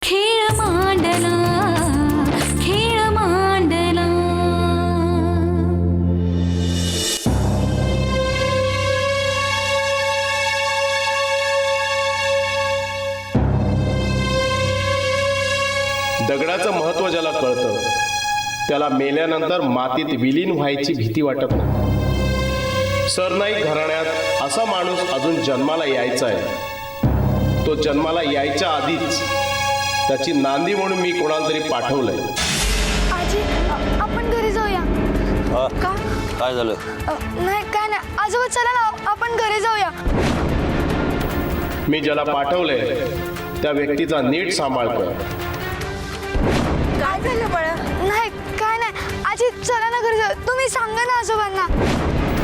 खेळ मांडला, खेळ मांडला. दगडाचं महत्त्व ज्याला कळतं त्याला मेल्यानंतर मातीत विलीन व्हायची भीती वाटत नाही. सरनाईक घराण्यात असा माणूस अजून जन्माला यायचा आहे. तो जन्माला यायच्या आधीच त्याची नांदी म्हणून मी कोणाला तरी पाठवलंय. आजी आपण घरी जाऊया. का? काय झालं? नाही काय नाही आजोबा चला ना आपण घरी जाऊया. मी ज्याला पाठवलंय त्या व्यक्तीचा नीट सांभाळ कर. काय झालं बाळा? नाही काय नाही आजी चला ना घरी जाऊ. तुम्ही सांगा ना आजोबांना.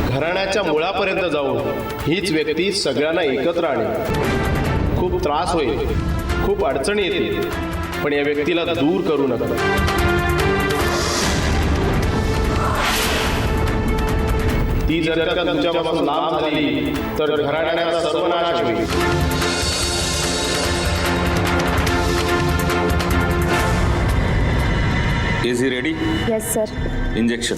घराण्याच्या मुळापर्यंत जाऊन हीच व्यक्ती सगळ्यांना एकत्र आणेल. खूप त्रास होईल, खूप अडचणी येतील, पण या व्यक्तीला दूर करू नका. ती जर का तुमच्यापासून लांब झाली तर घराण्याचा सर्वनाश होईल. Is he ready? Yes sir. Injection.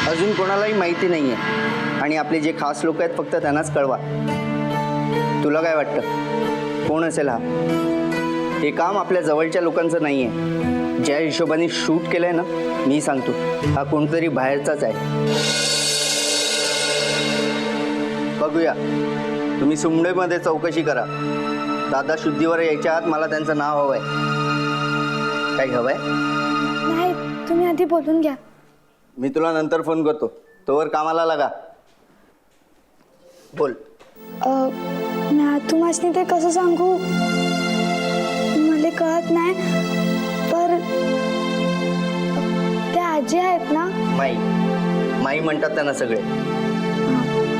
अजून कोणालाही माहिती नाही आहे आणि आपले जे खास लोक आहेत फक्त त्यांनाच कळवा. तुला काय वाटतं कोण असेल हा? हे काम आपल्या जवळच्या लोकांचं नाही आहे. ज्या हिशोबाने शूट केलं आहे ना, मी सांगतो हा कोणतरी बाहेरचाच आहे. बघूया. तुम्ही सुमडेमध्ये चौकशी करा. दादा शुद्धीवर यायच्या आत मला त्यांचं नाव हवं आहे. काही हवं आहे? नाही तुम्ही आधी बोलून घ्या. मी तुला नंतर फोन करतो. तोवर कामाला लागा. बोल. तुम्हाला ते कसं सांगू मला कळत नाही. पर त्या आजी आहेत ना, माई माई म्हणतात त्यांना सगळे.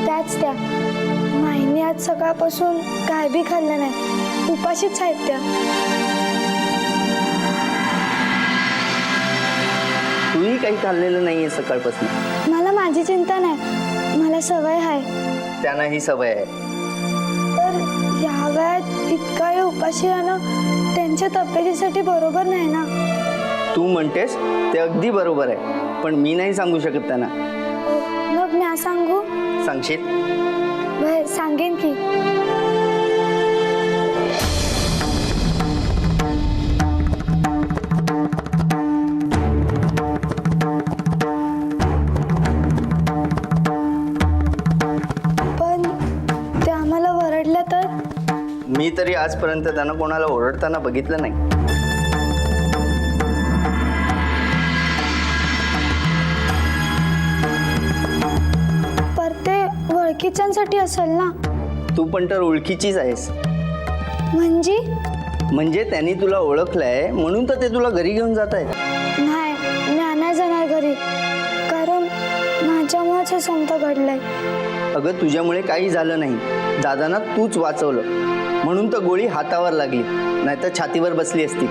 त्याच त्या माईने आज सकाळपासून काय बी खाल्लं नाही. उपाशीच आहेत त्या. तूही काही खाल्लेलं नाहीये सकाळपासून. मला माझी चिंता नाही, मला सवय आहे. त्यांना ही सवय आहे. तर या वयात इतका वेळ उपाशी राहणं त्यांच्या तब्येतीसाठी बरोबर नाही ना. तू म्हणतेस ते अगदी बरोबर आहे, पण मी नाही सांगू शकत त्यांना. मग मी सांगू? सांगशील? वय सांगेन की. पण ते आम्हाला ओरडल्या तर? मी तरी आजपर्यंत त्यांना कोणाला ओरडताना बघितलं नाही. पर ते ओळखीच्यांसाठी असेल ना. तू पण तर ओळखीचीच आहेस. म्हणजे त्यांनी तुला ओळखलंय म्हणून तर ते तुला घरी घेऊन जात आहेत. नाही मी नाही जाणार घरी, कारण माझ्यामुळेच हे समता घडलंय. अगं तुझ्यामुळे काही झालं नाही. दादांना तूच वाचवलं म्हणून तर गोळी हातावर लागली, नाहीतर छातीवर बसली असती.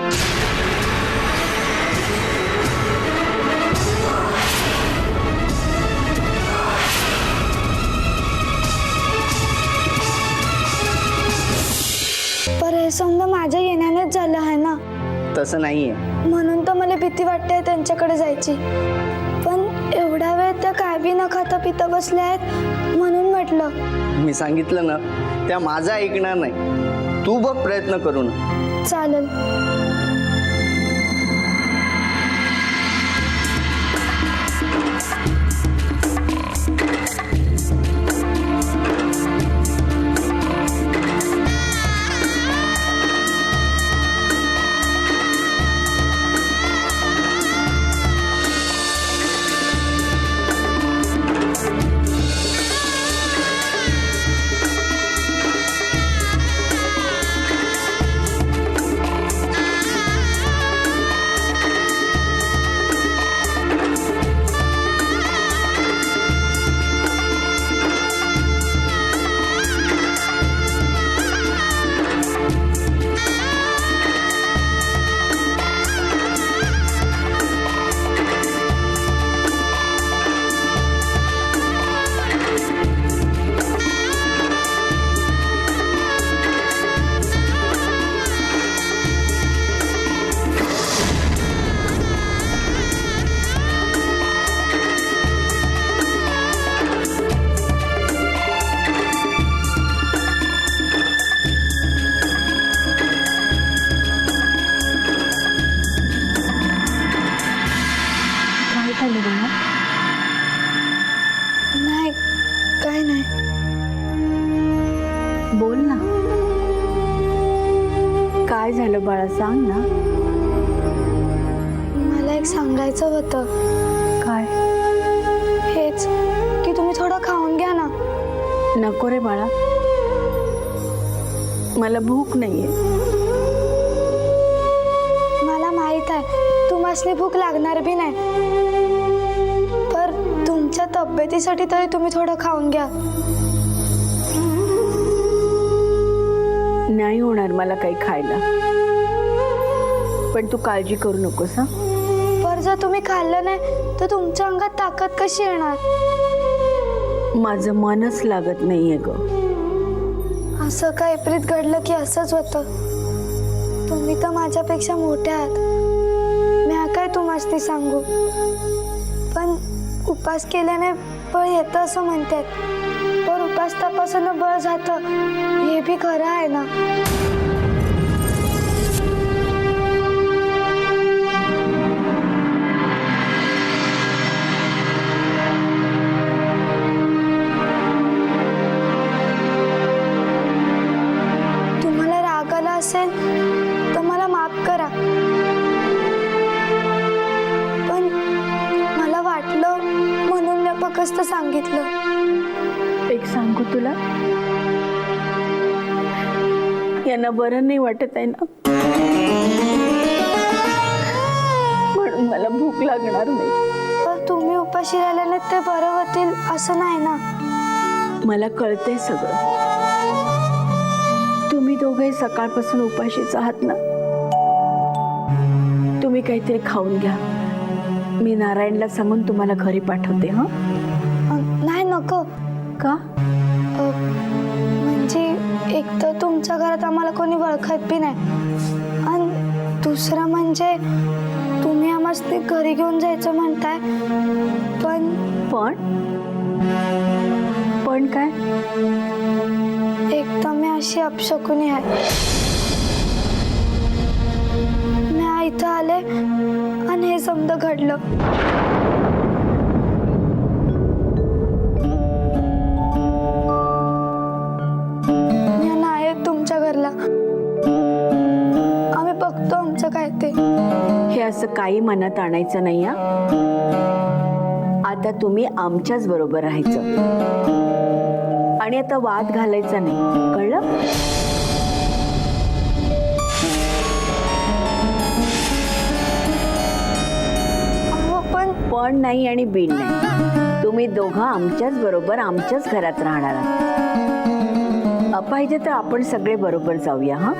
पर हे समजा माझ्या येण्यानेच झालं आहे ना. तसं नाहीये. म्हणून तर मला भीती वाटते त्यांच्याकडे जायची. पण एवढा वेळ त्या काय बी न खाता पिता बसल्या आहेत म्हणून म्हटलं. मी सांगितलं ना, त्या माझा ऐकणार नाही. तू बघ प्रयत्न करून. चालेल. झालं बाळा, सांग ना. मला एक सांगायचं होतं. काय? हेच की तुम्ही थोडं खाऊन घ्या ना. नको रे बाळा, मला भूक नाहीये. मला माहित आहे तुम्हासनी भूक लागणार बी नाही, पर तुमच्या तब्येतीसाठी तरी तुम्ही थोडं खाऊन घ्या. नाही होणार मला काही खायला, पण तू काळजी करू नकोस हा. पर जर तुम्ही खाल्लं नाही तर तुमच्या अंगात ताकद कशी येणार? माझं मनच लागत नाहीये ग. असं काय विपरीत घडलं की असंच होतं. तुम्ही तर माझ्यापेक्षा मोठ्या आहात, मी काय तुम्हासनी सांगू. पण उपास केल्याने बळ येतं असं म्हणतात, पण उपास तपासानं बळ जातं हे बी खरं आहे ना. तुम्हाला राग आला असेल तर मला माफ करा, पण मला वाटलं म्हणून मी फक्त सांगितलं. एक सांगू तुला, यांना बरं नाही वाटत आहे ना, म्हणून मला भूक लागणार नाही. पण तुम्ही उपाशी राहिल्याने ते बरं होतील असं नाही ना. मला कळतंय सगळं. तुम्ही दोघे सकाळपासून उपाशीच आहात ना. तुम्ही काहीतरी खाऊन घ्या, मी नारायणला सांगून तुम्हाला घरी पाठवते. हा नाही नको. का? म्हणजे एक तर तुमच्या घरात आम्हाला कोणी ओळखत बी नाही, आणि दुसरं म्हणजे तुम्ही आम्हाला घरी घेऊन जायचं म्हणताय, पण पण पण काय? एक तर मी अशी अपशकुनी आहे. मी इथं आले आणि हे समजा घडलं. मी नाही तुमच्या घरला, आम्ही बघतो आमचं काय ते. हे असं काही मनात आणायचं नाही हा. आता तुम्ही आमच्याच बरोबर राहायचं आणि आता वाद घालायचा नाही, कळलं? पण नाही आणि बिन नाही, तुम्ही दोघं आमच्याच बरोबर आमच्याच घरात राहणार आहात. पाहिजे तर आपण सगळे बरोबर जाऊया हा,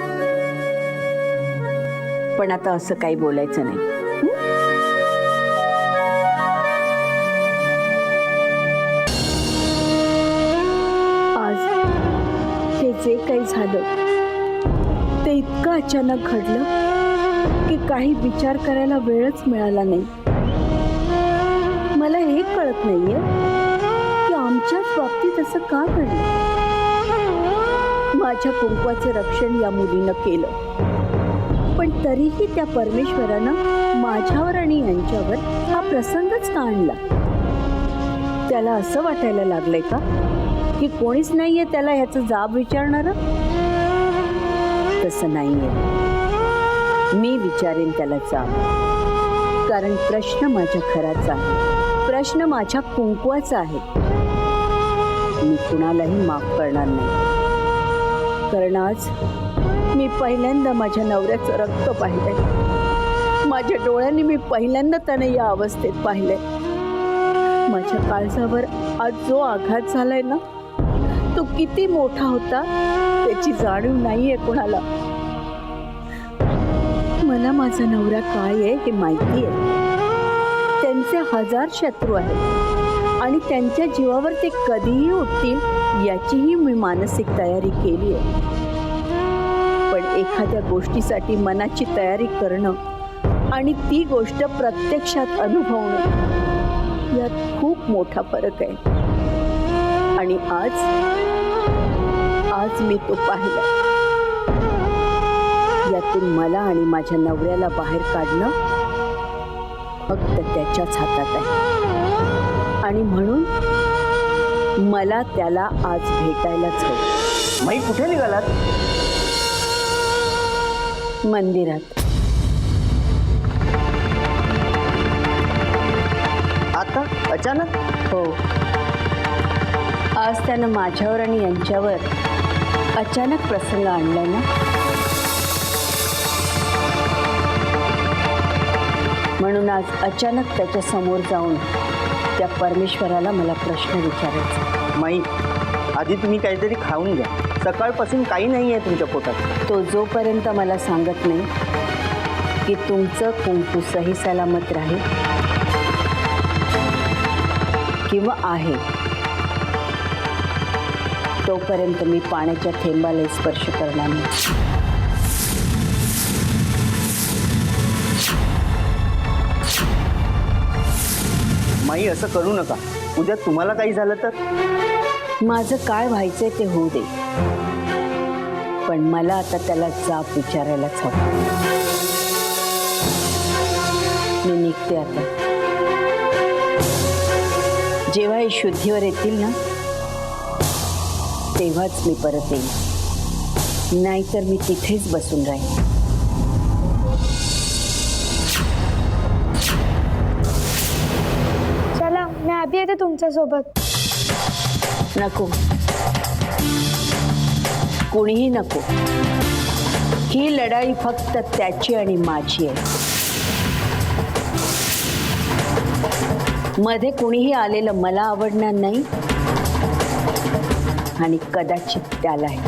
पण आता असं काही बोलायचं नाही. आज हे जे काही झालं ते इतकं अचानक घडलं की काही विचार करायला वेळच मिळाला नाही. मला हे कळत नाहीये की आमच्याच बाबतीत असं का घडलं. माझ्या कुंकवाचं रक्षण या मुलीनं केलं, पण तरीही त्या परमेश्वरानं माझ्यावर आणि यांच्यावर हा प्रसंगच का आणला. त्याला असं वाटायला लागलंय का की कोणीच नाहीये त्याला ह्याचं जाब विचारणार. तसं नाहीये, मी विचारेन त्याला जाब, कारण प्रश्न माझ्या घराचा आहे, प्रश्न माझ्या कुंकवाचा आहे. मी कुणालाही माफ करणार नाही, कारण आज मी पहिल्यांदा माझ्या नवऱ्याचं रक्त पाहिलंय. माझ्या डोळ्यांनी मी पहिल्यांदा त्याने या अवस्थेत पाहिलंय. माझ्या काळजावर आज जो आघात झालाय ना, तो किती मोठा होता त्याची जाणीव नाहीये कुणाला. मला माझा नवरा काय आहे हे माहिती आहे. त्यांचे 1000 शत्रू आहेत आणि त्यांच्या जीवावर ते कधीही उठतील याचीही मी मानसिक तयारी केली आहे. पण एखाद्या गोष्टीसाठी मनाची तयारी करणं आणि ती गोष्ट प्रत्यक्षात अनुभवणं यात खूप मोठा फरक आहे. आणि आज मी तो पाहिला. यातून मला आणि माझ्या नवऱ्याला बाहेर काढणं फक्त त्याच्याच हातात आहे, आणि म्हणून मला त्याला आज भेटायलाच हवं. माई कुठे निघालात? मंदिरात. आता अचानक? हो, आज त्यानं माझ्यावर आणि यांच्यावर अचानक प्रसंग आणलाय ना, म्हणून आज अचानक त्याच्या समोर जाऊन त्या परमेश्वराला मला प्रश्न विचारायचा. माई, आधी तुम्ही काहीतरी खाऊन घ्या. सकाळपासून काही नाही आहे तुमच्या पोटात. तो जोपर्यंत मला सांगत नाही की तुमचं कुंकू सही सलामत राहील किंवा आहे, तोपर्यंत मी पाण्याच्या थेंबाला स्पर्श करणार नाही. माई, असं करू नका. उद्या तुम्हाला काही झालं तर? माझं काय व्हायचंय ते होऊ दे, पण मला आता त्याला जाब विचारायलाच हवं. मी निघते आता. जेव्हा हे शुद्धीवर येतील ना, तेव्हाच मी परत येईन, नाहीतर मी तिथेच बसून राहीन. चला, मी अभि येते तुमच्यासोबत. नको, कोणीही नको. ही लढाई फक्त त्याची आणि माझी आहे. मध्ये कोणीही आलेलं मला आवडणार नाही आणि कदाचित त्यालाही.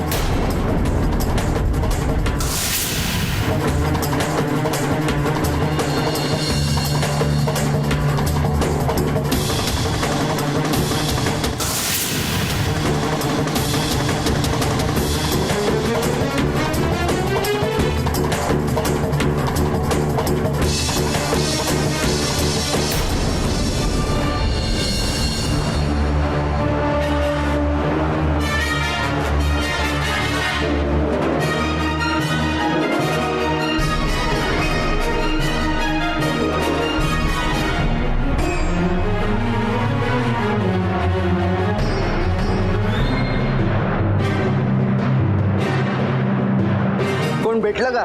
कोण भेटलं का?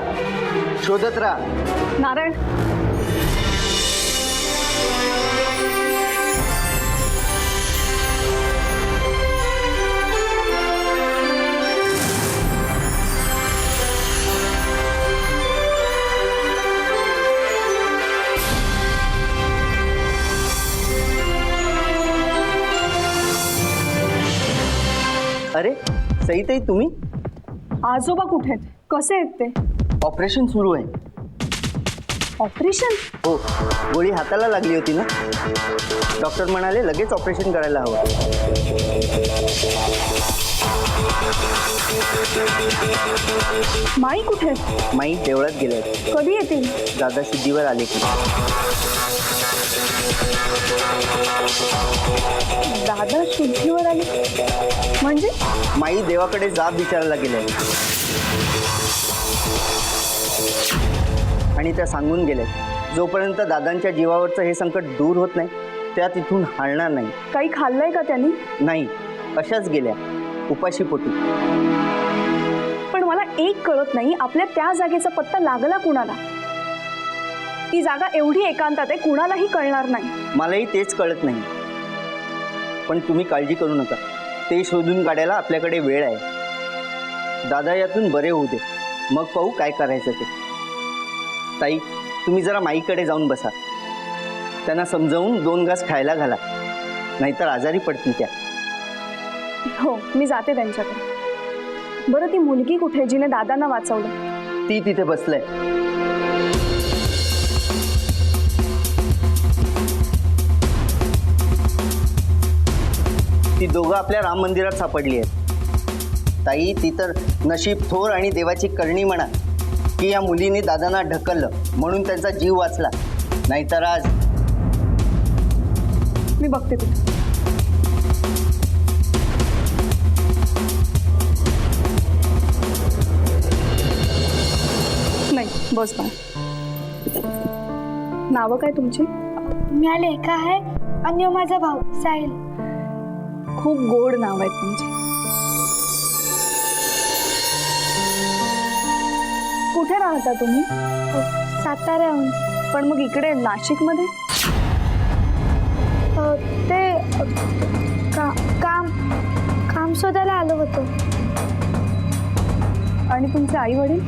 शोधत राहा. नारायण, अरे सईताई, तुम्ही? आजोबा कुठे आहेत? कसे आहेत ते? ऑपरेशन सुरू आहे. ऑपरेशन? हो, गोळी हाताला लागली होती ना. डॉक्टर म्हणाले लगेच ऑपरेशन करायला हवं. माई कुठे आहेत? माई देवळात गेले. कधी येतील? दादा शुद्धीवर आले की. दादा शुद्धीवर आले म्हणजे? माई देवाकडे जाब विचारायला गेले आणि त्या सांगून गेले, जोपर्यंत दादांच्या जीवावरचं हे संकट दूर होत नाही त्या तिथून हलणार नाही. काही खाल्लंय का त्यांनी? नाही, अशाच गेल्या, उपाशी पोटी. पण मला एक कळत नाही, आपल्या त्या जागेचा पत्ता लागला कुणाला? ती जागा एवढी एकांतात आहे, कुणालाही कळणार नाही. मलाही तेच कळत नाही. पण तुम्ही काळजी करू नका, ते शोधून काढायला आपल्याकडे वेळ आहे. दादा यातून बरे होऊ दे, मग पाहू काय करायचं ते. ताई, तुम्ही जरा माईकडे जाऊन बसा. त्यांना समजावून 2 घास खायला घाला, नाहीतर आजारी पडतील त्या. हो, मी जाते त्यांच्याकडे. बरं, ती मुलगी कुठे जिने दादांना वाचवलं? ती तिथे बसलंय. ती दोघं आपल्या राम मंदिरात सापडली आहेत. ताई, ती तर नशीब थोर आणि देवाची करणी म्हणा की या मुलीने दादांना ढकललं म्हणून त्यांचा जीव वाचला, नाहीतर आज. मी बघते तिथे. नाही, बस बा. नावं काय तुमची? मी लेखा आहे आणि ह्यो माझा भाऊ साहिल. खूप गोड नाव आहेत तुमचे. कुठे राहता तुम्ही? साताऱ्याहून. पण मग इकडे नाशिकमध्ये? ते काम शोधायला आलो होतो. आणि तुमचे आई वडील?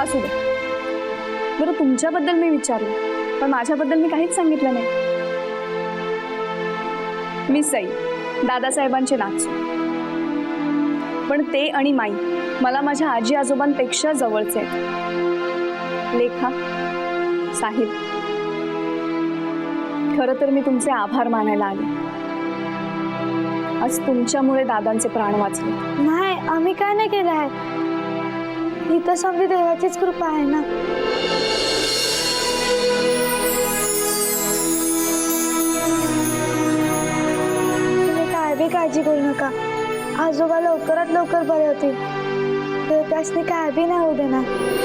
असू दे. बरं, तुमच्याबद्दल मी विचारलं पण माझ्याबद्दल मी काहीच सांगितलं नाही. मी सई, दादासाहेबांचे नातू. पण ते आणि माई मला माझ्या आजी आजोबांपेक्षा जवळचे आहेत. लेखा, साहिल, खरं तर मी तुमचे आभार मानायला आले. आज तुमच्यामुळे दादांचे प्राण वाचले. नाही, आम्ही काय नाही केलं आहे. ही तर समजी देवाचीच कृपा आहे ना. तुम्ही काय बी काळजी करू नका. आजोबा लवकरात लवकर बरे होतील. देव त्यासनी काय बी नाही होऊ देणार.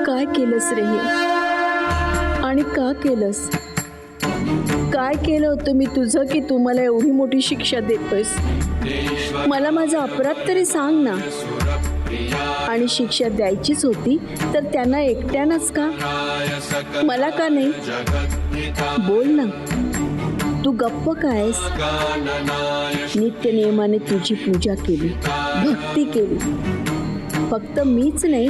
काय केलंस रे हे? आणि का केलंस? काय केलं होतं मी तुझं की तू मला एवढी मोठी शिक्षा देतोयस? मला माझा अपराध तरी सांग ना. आणि शिक्षा द्यायचीच होती तर त्यांना एकट्यानंच का? मला का नाही? बोल ना. तू गप्प कायस? नित्य नियमाने तुझी पूजा केली, भक्ती केली. फक्त मीच नाही,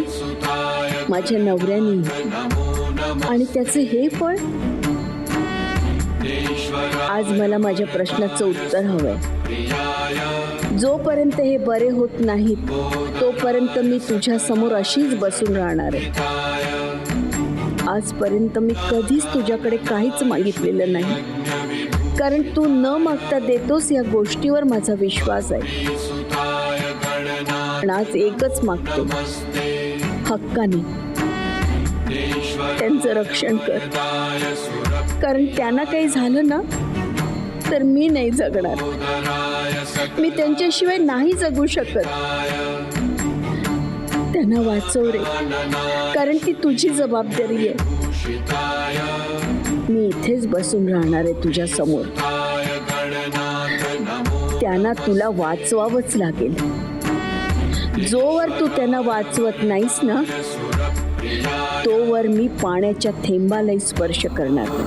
माझ्या नवऱ्याने. आणि त्याचे हे फळ? आज मला माझ्या प्रश्नाचं उत्तर हवंय. जोपर्यंत हे बरे होत नाहीत तोपर्यंत मी तुझ्या समोर अशीच बसून राहणार आहे. आजपर्यंत मी कधीच तुझ्याकडे काहीच मागितलेलं नाही, कारण तू न मागता देतोस या गोष्टीवर माझा विश्वास आहे. पण आज एकच मागते, हक्काने त्यांचं रक्षण कर. कारण त्यांना काही झालं ना तर मी नाही जगणार. मी त्यांच्याशिवाय नाही जगू शकत. त्यांना वाचव रे, कारण ती तुझी जबाबदारी आहे. मी इथेच बसून राहणार आहे तुझ्या समोर. त्यांना तुला वाचवावंच लागेल. जोवर तू त्यांना वाचवत नाहीस ना तोवर मी पाण्याच्या थेंबालाही स्पर्श करणार नाही.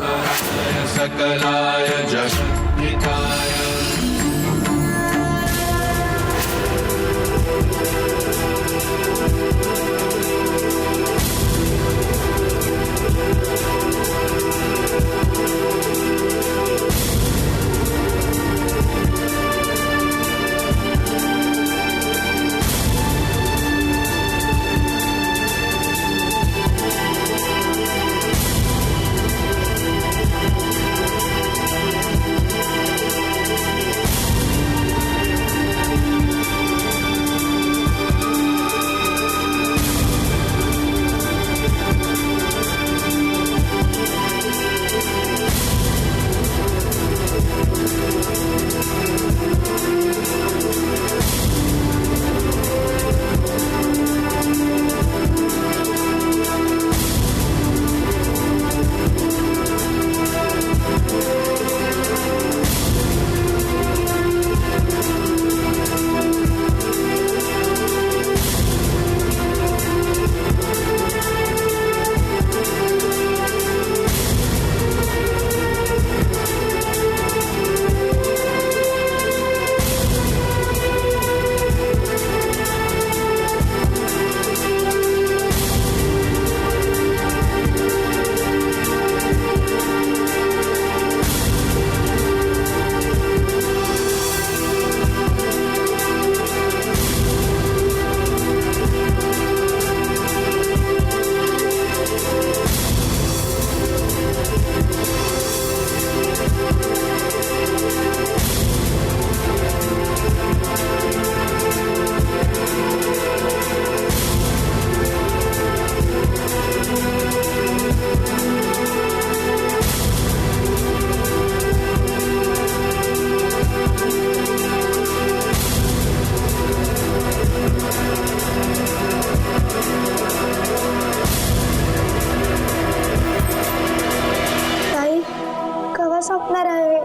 संपणार आहे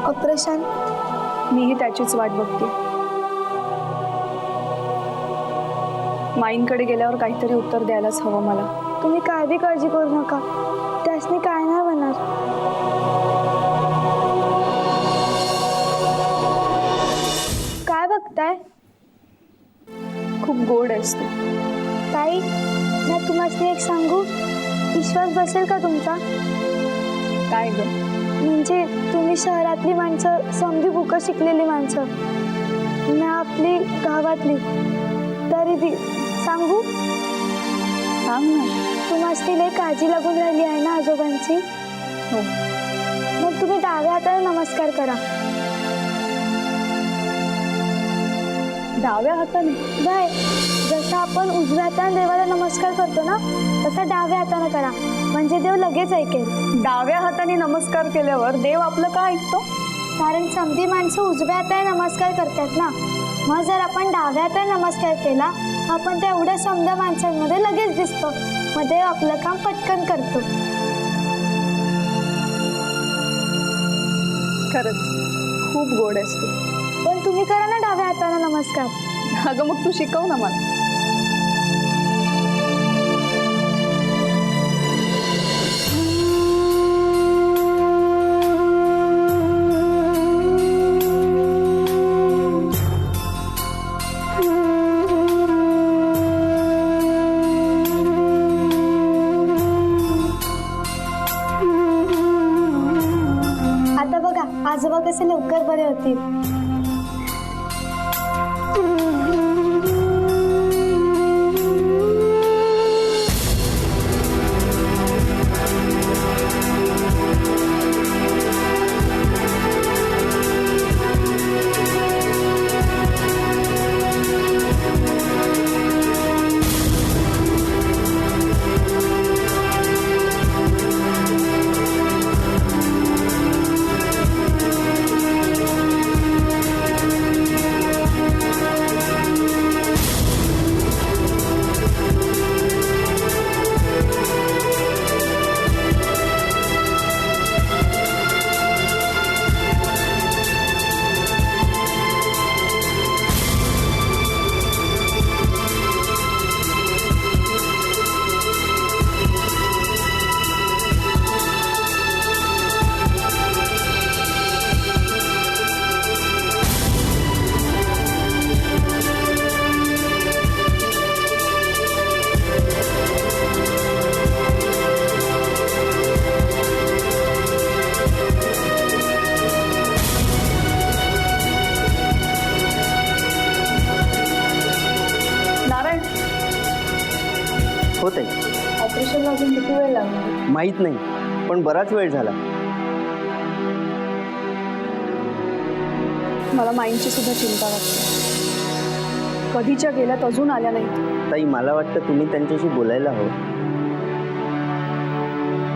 ऑपरेशन? मीही त्याचीच वाट बघते. माईंकडे गेल्यावर काहीतरी उत्तर द्यायलाच हवं मला. तुम्ही काय बी काळजी करू नका, त्यासनी काय नाही होणार. काय बघताय? खूप गोड आहेस तू. ताई, मी तुम्हाला एक सांगू, विश्वास बसेल का तुमचा? काय ग? म्हणजे तुम्ही शहरातली माणसं समजी बुकं शिकलेली माणसं, मी आपली गावातली, तरी बी सांगू? सांग ना. तुम्हाला लय काळजी लागून राहिली आहे ना आजोबांची. हो. मग तुम्ही डाव्या हाताने नमस्कार करा. डाव्या हाताने? बाय, जसं आपण उजव्या हाताने देवाला नमस्कार करतो ना, तसा डाव्या हाताने करा, म्हणजे देव लगेच ऐकेल. डाव्या हाताने नमस्कार केल्यावर देव आपलं काय ऐकतो? कारण समधी माणसं उजव्या हाताने नमस्कार करतात ना, मग जर आपण डाव्या हाताने नमस्कार केला, आपण त्या एवढ्या समध्या माणसांमध्ये लगेच दिसतो, मग देव आपलं काम पटकन करतो. खरंच खूप गोड आहेस तू. पण तुम्ही करा ना डाव्या हाताने नमस्कार. अगं मग तू शिकव ना मला. आता बघा आजोबा कसे लवकर बरे होतील. होत आहे. ऑपरेशनला अजून किती वेळ लागणार? माहीत नाही, पण बराच वेळ झाला. मला माईंची सुद्धा चिंता वाटते. कधीच्या गेल्यात अजून आल्या नाहीत. ताई, मला वाटतं तुम्ही त्यांच्याशी बोलायला हवं.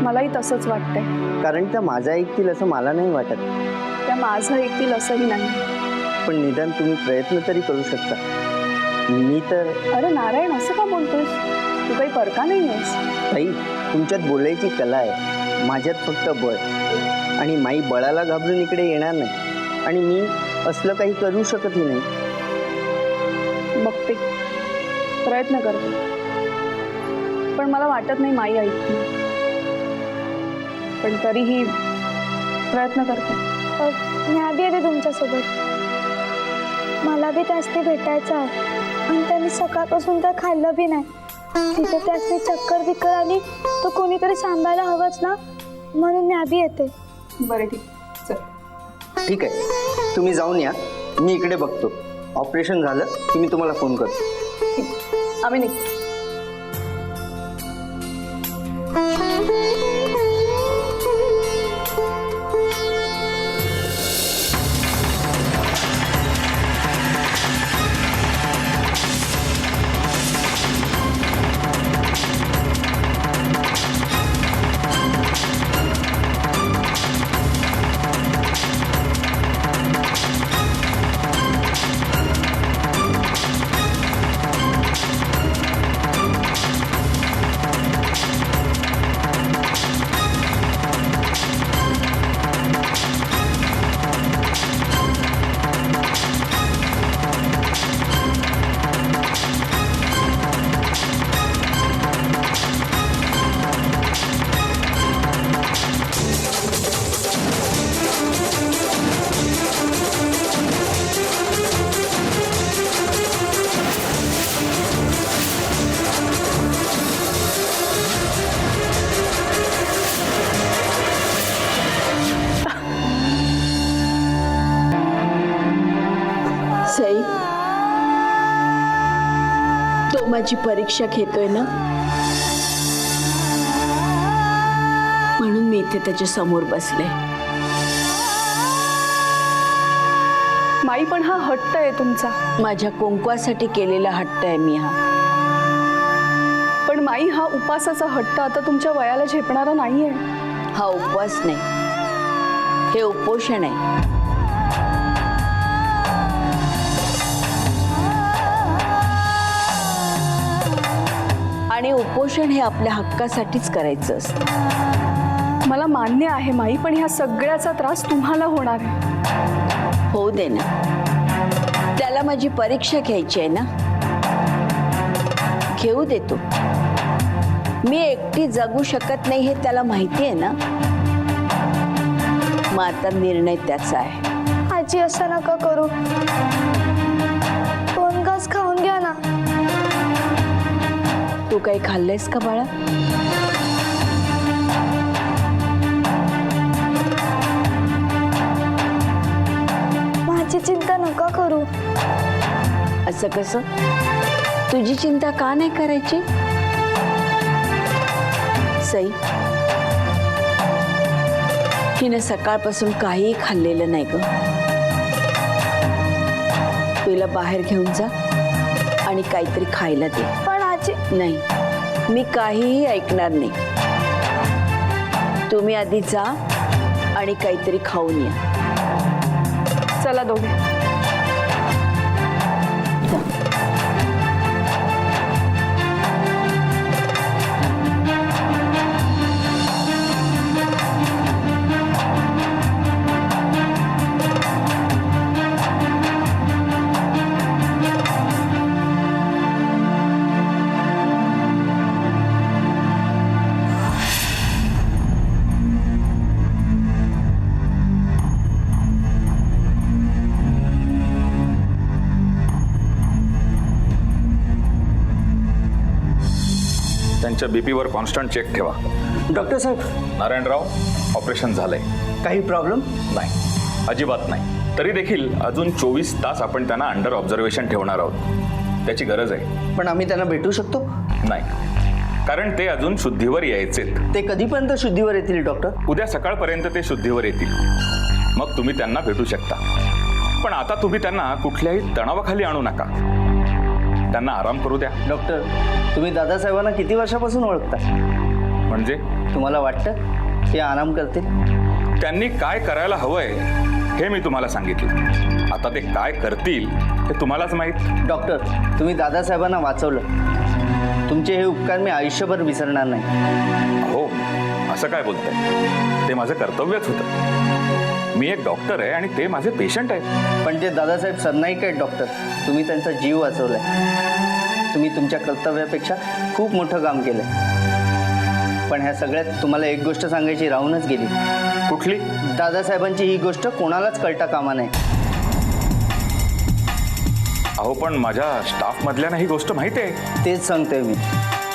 मलाही तसंच वाटतंय. कारण त्या माझं ऐकतील असं मला नाही वाटत. त्या माझं ऐकतील असंही नाही. पण निदान तुम्ही प्रयत्न तरी करू शकता. मी तर... अरे नारायण, असं का बोलतोस? तू काही परका नाही आहेस. ताई, तुमच्यात बोलायची कला आहे, माझ्यात फक्त बळ. आणि माई बळाला घाबरून इकडे येणार नाही, आणि मी असलं काही करू शकतही नाही. बघते, प्रयत्न करते, पण मला वाटत नाही माई ऐकते. पण तरीही प्रयत्न करते. मी आधी येते तुमच्यासोबत. मला बी त्यासनी भेटायचं आहे, आणि त्यांनी सकाळपासून तर खाल्लं बी नाही. तिथे त्यासनी चक्कर बिक्कर आली तर कोणीतरी सांभाळायला हवंच ना, म्हणून मी आधी येते. बरं, ठीक, चल. ठीक आहे, तुम्ही जाऊन या, मी इकडे बघतो. ऑपरेशन झालं की मी तुम्हाला फोन करतो. आम्ही निघतो. माझी परीक्षा घेतोय ना, म्हणून मी इथे त्याच्या समोर बसले. माई पण हा हट्ट आहे तुमचा. माझ्या कुंकवासाठी केलेला हट्ट आहे मी हा. पण माई हा उपासाचा हट्ट आता तुमच्या वयाला झेपणारा नाहीये. हा उपवास नाही, हे उपोषण आहे. आणि उपोषण हे आपल्या हक्कासाठीच करायचं असतं. मला मान्य आहे माई, पण ह्या सगळ्याचा त्रास तुम्हाला होणार आहे. होऊ दे ना, त्याला माझी परीक्षा घ्यायची आहे ना, घेऊ देतो. मी एकटी जगू शकत नाही हे त्याला माहिती आहे ना. मग आता निर्णय त्याचा आहे. आजी असं नका करू, 2 घास खाऊन घ्या ना. तू काही खाल्लंयस का बाळा? माझी चिंता नका करू. असं कसं? तुझी चिंता का नाही करायची? सई, हिनं सकाळपासून काहीही खाल्लेलं नाही ग. तुला बाहेर घेऊन जा आणि काहीतरी खायला दे. पण आजी, नाही, मी काहीही ऐकणार नाही. तुम्ही आधी जा आणि काहीतरी खाऊन या. चला दोघे. जा. त्यांच्या बीपीवर कॉन्स्टंट चेक ठेवा. डॉक्टर साहेब, नारायणराव, ऑपरेशन झालंय. काही प्रॉब्लेम? नाही, अजिबात नाही. तरी देखील अजून 24 तास आपण त्यांना अंडर ऑब्झर्वेशन ठेवणार आहोत. त्याची गरज आहे. पण आम्ही त्यांना भेटू शकतो? नाही, कारण ते अजून शुद्धीवर यायचेत. ते कधीपर्यंत शुद्धीवर येतील डॉक्टर? उद्या सकाळपर्यंत ते शुद्धीवर येतील. मग तुम्ही त्यांना भेटू शकता. पण आता तुम्ही त्यांना कुठल्याही तणावाखाली आणू नका. त्यांना आराम करू द्या. डॉक्टर, तुम्ही दादासाहेबांना किती वर्षापासून ओळखता? म्हणजे तुम्हाला वाटतं ते आराम करतील? त्यांनी काय करायला हवंय हे मी तुम्हाला सांगितलं. आता ते काय करतील हे तुम्हालाच माहीत. डॉक्टर, तुम्ही दादासाहेबांना वाचवलं. तुमचे हे उपकार मी आयुष्यभर विसरणार नाही. हो, असं काय बोलताय? ते माझं कर्तव्यच होतं. मी एक डॉक्टर आहे आणि ते माझे पेशंट आहेत. पण ते दादासाहेब सरनाईक आहेत डॉक्टर. तुम्ही त्यांचा जीव वाचवलाय. तुम्ही तुमच्या कर्तव्यापेक्षा खूप मोठं काम केलंय. पण ह्या सगळ्यात तुम्हाला एक गोष्ट सांगायची राहूनच गेली. कुठली? दादासाहेबांची ही गोष्ट कोणालाच कळता कामा नये. अहो, पण माझ्या स्टाफमधल्याना ही गोष्ट माहिती आहे. तेच सांगतोय मी.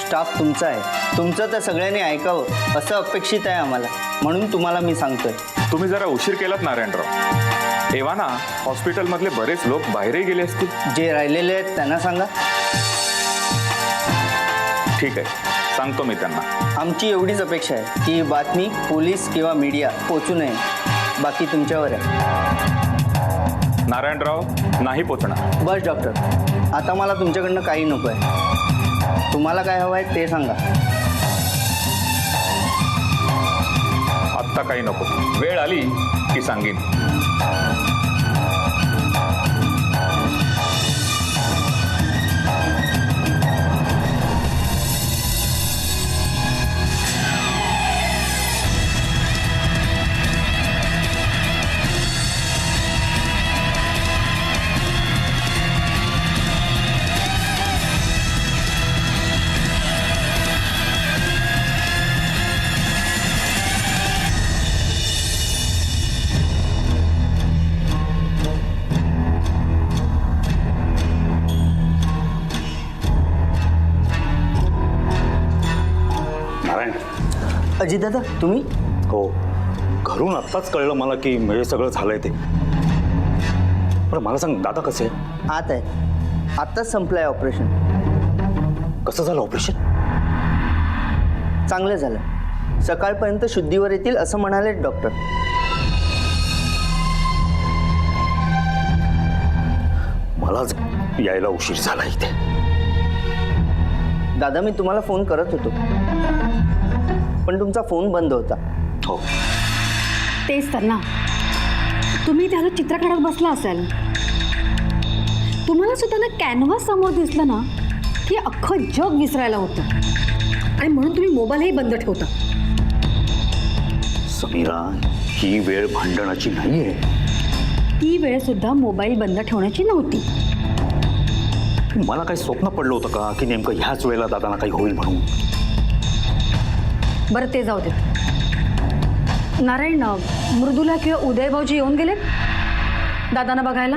स्टाफ तुमचा आहे. तुमचं तर सगळ्यांनी ऐकावं असं अपेक्षित आहे आम्हाला. म्हणून तुम्हाला मी सांगतोय. तुम्ही जरा उशीर केलात नारायणराव. तेव्हा ना हॉस्पिटलमधले बरेच लोक बाहेरही गेले असतील. जे राहिलेले आहेत त्यांना सांगा. ठीक आहे, सांगतो मी त्यांना. आमची एवढीच अपेक्षा आहे की ही बातमी पोलीस किंवा मीडिया पोचू नये. बाकी तुमच्यावर आहे. नारायणराव, नाही पोचणार. बस डॉक्टर, आता मला तुमच्याकडनं काही नको आहे. तुम्हाला काय हवं आहे ते सांगा. आत्ता काही नको. वेळ आली की सांगेन. अजितदादा, तुम्ही? हो, घरून आत्ताच कळलं मला की म्हणजे सगळं झालंय ते. पण मला सांग, दादा कसे आहे? आत आहे. आत्ताच संपलंय ऑपरेशन. कसं झालं ऑपरेशन? चांगलं झालं. सकाळपर्यंत शुद्धीवर येतील असं म्हणाले डॉक्टर. मलाच यायला उशीर झाला इथे. दादा, मी तुम्हाला फोन करत होतो, पण तुमचा फोन बंद होता. हो, तेच तर ना, तुम्ही त्याला चित्र काढत बसला असाल. तुम्हाला सुद्धा ना कॅनव्हास समोर दिसलं ना की अख्खं जग विसरायला होतं, आणि म्हणून तुम्ही मोबाईलही बंद ठेवता. समीरा, ही वेळ भांडणाची नाहीये. ती वेळ सुद्धा मोबाईल बंद ठेवण्याची नव्हती. मला काही स्वप्न पडलं होतं का की नेमकं ह्याच वेळेला दादांना काही होईल म्हणून? बरं, ते जाऊ दे. नारायण, मृदुला किंवा उदय भाऊजी येऊन गेलेत दादांना बघायला?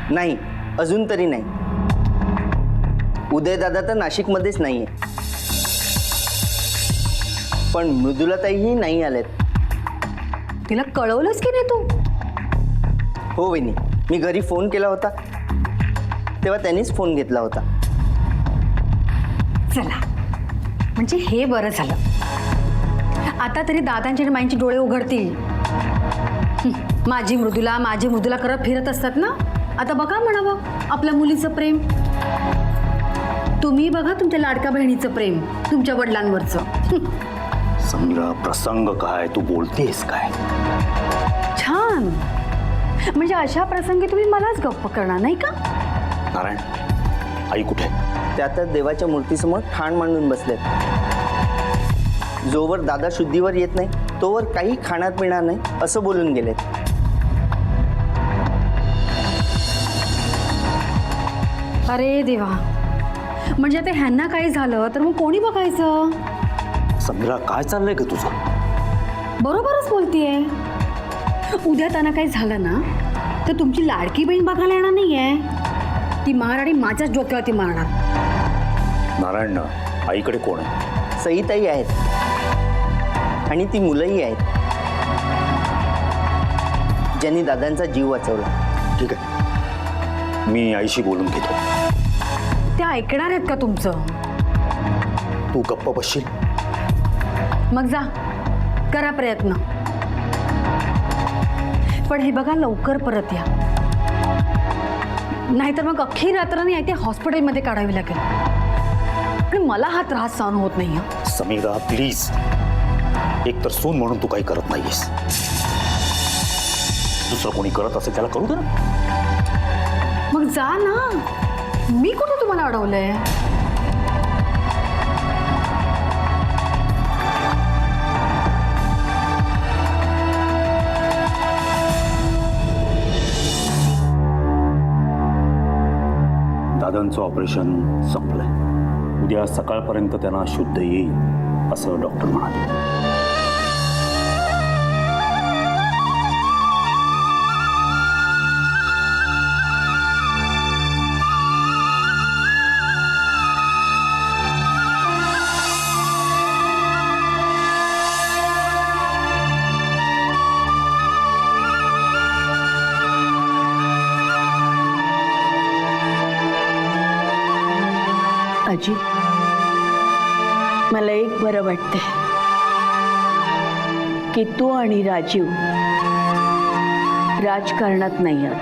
नाही, अजून तरी नाही. उदयदादा तर नाशिकमध्येच नाहीये, पण मृदुलाताईही नाही आलेत. तिला कळवलंच की नाही तू? हो वहिनी, मी घरी फोन केला होता तेव्हा त्यांनीच फोन घेतला होता. चला, म्हणजे हे बरं झालं. आता तरी दादांची आणि माईंची डोळे उघडतील. माझी मृदुला करत फिरत असतात ना. आता बघा म्हणावं आपल्या मुलीचं प्रेम. तुम्ही बघा तुमच्या लाडक्या बहिणीचं प्रेम तुमच्या वडिलांवरचं. समीरा, प्रसंग काय, तू बोलतेस काय? छान. म्हणजे अशा प्रसंगी तुम्ही मलाच गप्प करणार नाही का? नारायण, आई कुठे? त्या तर देवाच्या मूर्तीसमोर ठाण मांडून बसलेत. जोवर दादा शुद्धीवर येत नाही तोवर काही खाण्यात पिणार नाही असं बोलून गेलेत. अरे देवा, म्हणजे आता ह्यांना काही झालं तर मग कोणी बघायचं? समीरा, काय चाललंय का तुझं? बरोबरच बोलतीये. उद्या त्यांना काही झालं ना तर तुमची लाडकी बहीण बघायला येणार नाहीये. ती मार आणि माझ्याच डोक्यावरती मारणार. नारायण, आईकडे कोण आहे? सईताई आहेत आणि ती मुलंही आहेत ज्यांनी दादांचा जीव वाचवला. ठीक आहे, मी आईशी बोलून घेतो. त्या ऐकणार आहेत का तुमचं? तू गप्प बसशील? मग जा, करा प्रयत्न. पण हे बघा, लवकर परत या, नाहीतर मग अख्खी रात्र नाही ते हॉस्पिटलमध्ये काढावी लागेल. आणि मला हा त्रास सहन होत नाही. समीरा, प्लीज. एक तर सून म्हणून तू काही करत नाहीयेस. दुसरं कोणी करत असेल त्याला करू दे ना. मग जा ना, मी कुठे तुम्हाला अडवलंय? दादांचं ऑपरेशन संपलंय. उद्या सकाळपर्यंत त्यांना शुद्ध येईल असं डॉक्टर म्हणाले. अजी, मला एक बरं वाटतंय की तू आणि राजीव राजकारणात नाही आहात.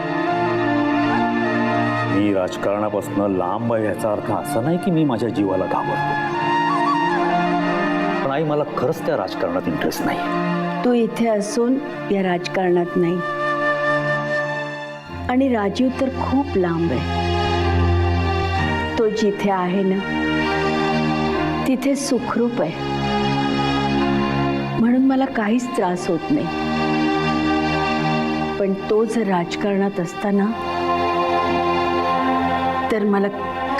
मी राजकारणापासून लांब आहे याचा अर्थ असा नाही की मी माझ्या जीवाला घाबरतो. पण आई, मला खरंच त्या राजकारणात इंटरेस्ट नाही. तू इथे असून या राजकारणात नाही, आणि राजीव तर खूप लांब आहे. तो जिथे आहे ना तिथे सुखरूप आहे, म्हणून मला काहीच त्रास होत नाही. पण तो जर राजकारणात असताना तर मला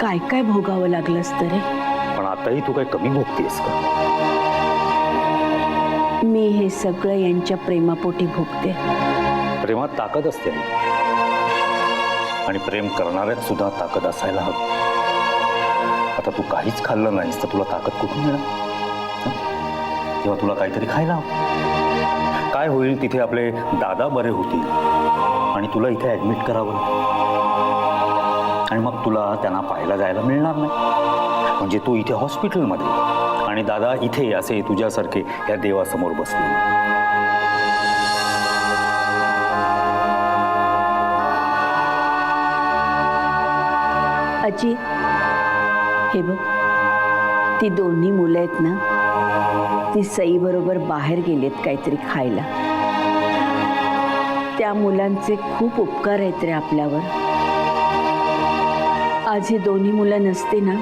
काय काय भोगावं लागलं असतं रे. पण आताही तू काय कमी भोगतेस का? मी हे सगळं यांच्या प्रेमापोटी भोगते. प्रेमात ताकद असते आणि प्रेम करणाऱ्यात सुद्धा ताकद असायला हवी. आता तू काहीच खाल्लं नाहीस तर तुला ताकद कुठून मिळणार? तेव्हा तुला काहीतरी खायला हवं. काय होईल तिथे आपले दादा बरे होतील आणि तुला इथे ऍडमिट करावं, आणि मग तुला त्यांना पाहायला जायला मिळणार नाही. म्हणजे तू इथे हॉस्पिटलमध्ये आणि दादा इथे असे तुझ्यासारखे या देवासमोर बसले. आजी, हे बघ, ती दोन्ही मुलं आहेत ना, ती सई बरोबर बाहेर गेलेत काहीतरी खायला. त्या मुलांचे खूप उपकार आहेत रे आपल्यावर. आज ही दोन्ही मुलं नसते ना,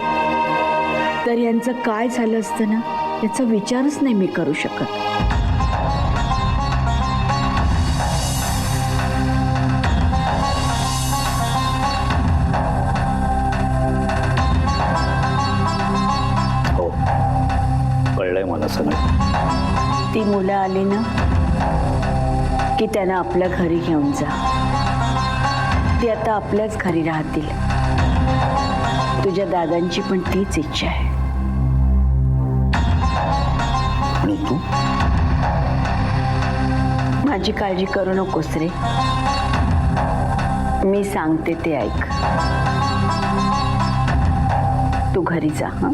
तर यांचं काय झालं असतं ना, याचा विचारच नाही मी करू शकत. हो, कळलंय मला सगळं. ती मुलं आली ना की त्यांना आपल्या घरी घेऊन जा. ती आता आपल्याच घरी राहतील. तुझ्या दादांची पण तीच इच्छा आहे. आणि तू? माझी काळजी करू नकोस रे. मी सांगते ते ऐक. तू घरी जा. हां,